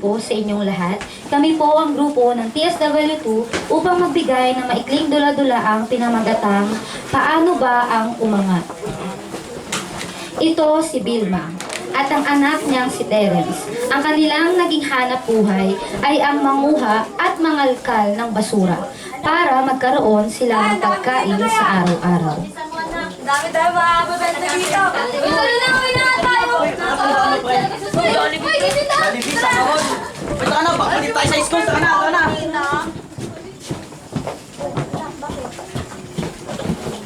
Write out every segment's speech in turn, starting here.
po sa inyong lahat. Kami po ang grupo ng TSW2 upang magbigay ng maikling dula-dulaang pinamagatang Paano ba ang umangat? Ito si Vilma at ang anak niyang si Terence. Ang kanilang naging hanap buhay ay ang manguha at mangalkal ng basura para magkaroon sila ng pagkain sa araw-araw. Dami tayo makakababenta dito. Uy na tayo! Jollibee sa kahon. Ito ka na, bakit tayo sa school? Saka na.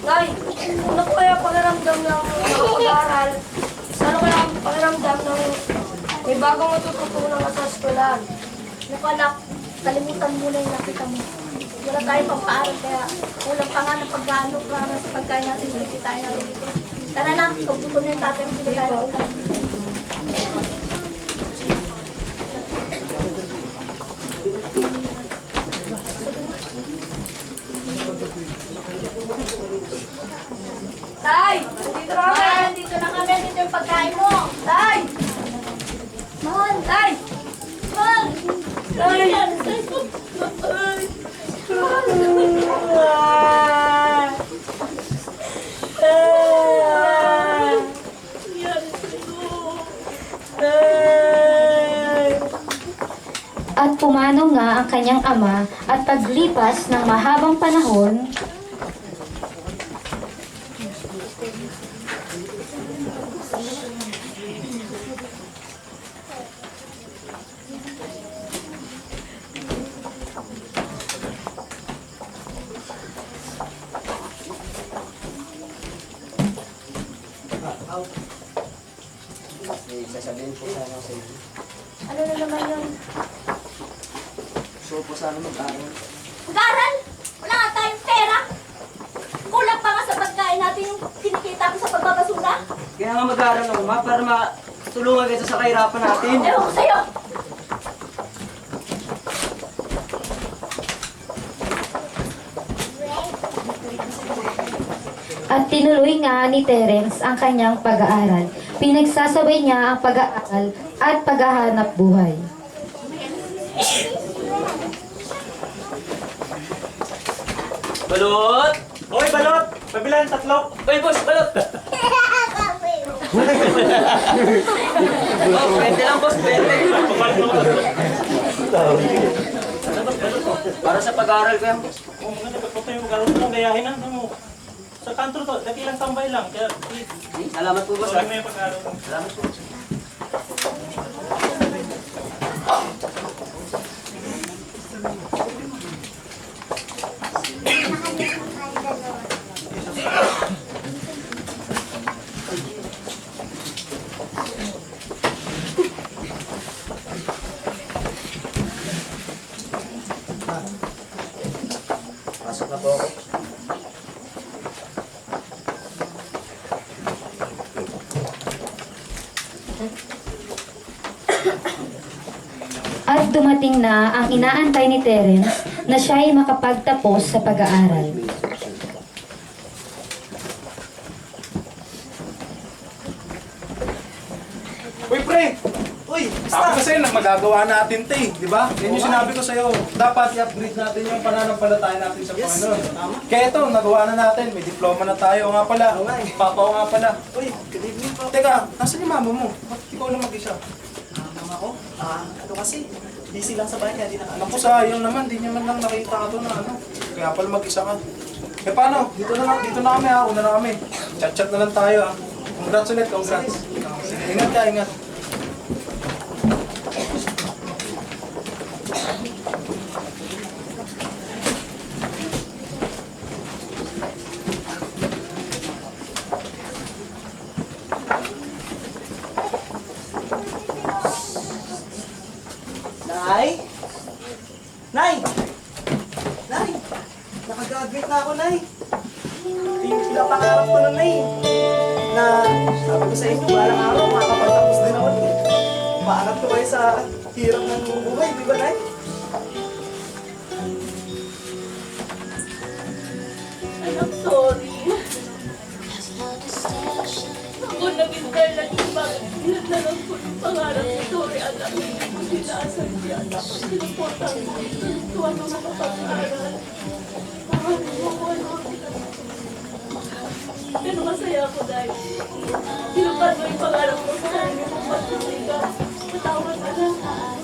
Tay, ano po kaya pakiramdam ng pag-aaral? Ano kaya ang pakiramdam ng may bagong matututunan ka sa eskwelahan? Naku anak, kalimutan mo na yung nakita mo. Wala tayo pang-paaral kaya kulang pa nga ng pag-gaano para sa pagkain natin hindi tayo na dito. Tara na, pagbuto na yung tatay mo sila tayo. Tay! Dito na kami! Mahal, dito na kami, dito yung pagkain mo. Tay! Mahal, Tay! mahal. At pumanaw nga ang kanyang ama at paglipas ng mahabang panahon, Sasabihin po sana sa inyo. Ano na naman yun? So po sana mag-aaral. Pag-aaral? Wala nga tayong pera. Kulang pa nga sa pagkain natin yung kinikita ko sa pagbabasura. Kaya nga mag-aaral ako, ma, para matulungan kayo sa kahirapan natin. Ewan ko sa'yo. at tinuloy nga ni Terence ang kanyang pag-aaral. Pinagsasabay niya ang pag-aaral at paghahanap buhay. Balot! Hoy, balot! Pabilan, tatlo! Hoy, boss, balot! Oh, pwede lang, boss, pwede. Para sa pag-aaral ko yan, boss. Kung maganda pagpunta yung mag-aaral mo, gayahin na mo. Sa kanto to, dakilang tambay lang. Kaya, Salamat po, boss. sorry mo yung pag-aaral mo. Salamat po. Pasok na po ako. At dumating na ang inaantay ni Terence na siya ay makapagtapos sa pag-aaral. Uy, pre! Uy, sabi ko sa'yo na magagawa natin ito eh, di ba? Yan yung sinabi ko sa'yo. Dapat i-upgrade natin yung pananampalataya natin sa Panginoon. Kaya ito, nagawa na natin. May diploma na tayo. O nga pala, papa ko nga pala. Uy, good evening po. Teka, nasaan yung mama mo? Ba't ikaw lang mag-isa? Mama ko, ano kasi, busy lang sa bahay kaya di Naku, sayang naman. Di niya man lang nakita ka doon na ano. Kaya pala mag-isa ka. Eh paano? Dito na kami ha. Una na kami. Chat-chat na lang tayo ha. Congrats ulit, congrats. Ingat ka, ingat. Nay? Nay! Nay! Nakagraduate na ako, Nay. Yung pinapangarap ko na, Nay. Na sabi ko sa inyo, balang araw, makakapagtapos din ako. Paangat ko kayo sa hirap ng buhay, di ba, Nay? I'm sorry. Pagod naging dahilan kung bakit pinagdalang ko yung pangarap ni Tori at ang hindi ko sinasal siya. Tapos sinuportan ko. Tuwan mo makapag-aral. Pero masaya ako dahil sinupad mo yung pangarap ko sa sarili mo patuloy ka. Patawad ka na.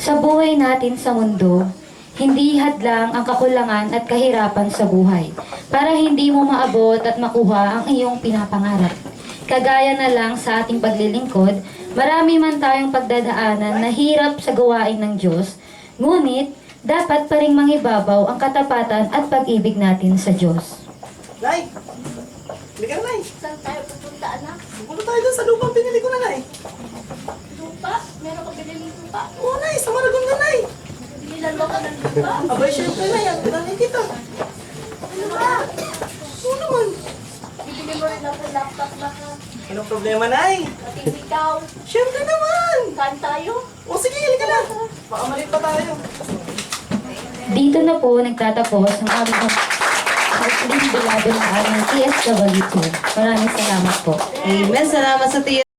Sa buhay natin sa mundo, hindi hadlang ang kakulangan at kahirapan sa buhay para hindi mo maabot at makuha ang iyong pinapangarap. Kagaya na lang sa ating paglilingkod, marami man tayong pagdadaanan na hirap sa gawain ng Diyos, ngunit dapat pa ring mangibabaw ang katapatan at pag-ibig natin sa Diyos. Nay! Hindi ka na, Nay. Saan tayo pupunta, anak? Pupunta tayo dun sa lupang pinili ko na, Nay. Lupa? Meron ka biniling lupa? Oo, Nay. Sa Maragon na, Nay. Binilan mo ka ng lupa? Abay, syempre, Nay. Ang pinanay kita. Ano ba? Oo naman. Bibili mo rin ako ng laptop na ka. Anong problema, Nay? Pati ikaw. Syempre naman. Saan tayo? O sige, halika na. Baka malit pa tayo. Dito na po nagtatapos ang aming Muslim Bilado na aming TSW2. Maraming salamat po. Amen. Salamat sa tiyan.